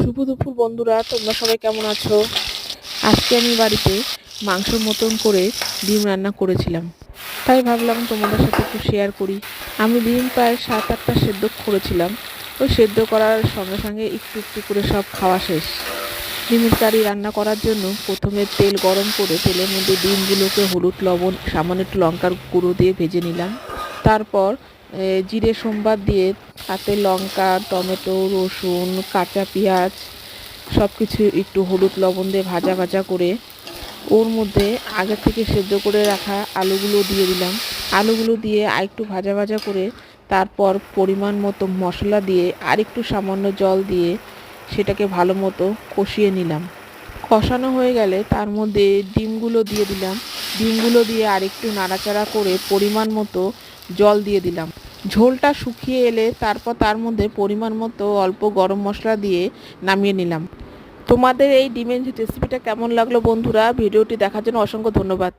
শুভ দুপুর বন্ধুরা, তোমরা সবাই কেমন আছো? আজকে আমি বাড়িতে মাংসের মতন করে ডিম রান্না করেছিলাম, তাই ভাবলাম তোমাদের সাথে একটু শেয়ার করি। আমি ডিম প্রায় 7-8টা সেদ্ধ করেছিলাম। ওই সেদ্ধ করার সঙ্গে সঙ্গে একটু একটু করে সব খাওয়া শেষ। ডিমের কারি রান্না করার জন্য প্রথমে তেল গরম করে তেলের মধ্যে ডিমগুলোকে হলুদ, লবণ, সামান্য একটু লঙ্কার গুঁড়ো দিয়ে ভেজে নিলাম। তারপর জিরে সম্বাদ দিয়ে তাতে লঙ্কা, টমেটো, রসুন, কাঁচা পেঁয়াজ সব কিছু একটু হলুদ লবণ দিয়ে ভাজা ভাজা করে ওর মধ্যে আগে থেকে সেদ্ধ করে রাখা আলুগুলো দিয়ে দিলাম। আলুগুলো দিয়ে আরেকটু ভাজা ভাজা করে তারপর পরিমাণ মতো মশলা দিয়ে আরেকটু সামান্য জল দিয়ে সেটাকে ভালো মতো কষিয়ে নিলাম। কষানো হয়ে গেলে তার মধ্যে ডিমগুলো দিয়ে দিলাম। ডিমগুলো দিয়ে আরেকটু নাড়াচাড়া করে পরিমাণ মতো জল দিয়ে দিলাম। ঝোলটা শুকিয়ে এলে তারপর তার মধ্যে পরিমাণ মতো অল্প গরম মশলা দিয়ে নামিয়ে নিলাম। তোমাদের এই ডিমের রেসিপিটা কেমন লাগলো বন্ধুরা? ভিডিওটি দেখার জন্য অসংখ্য ধন্যবাদ।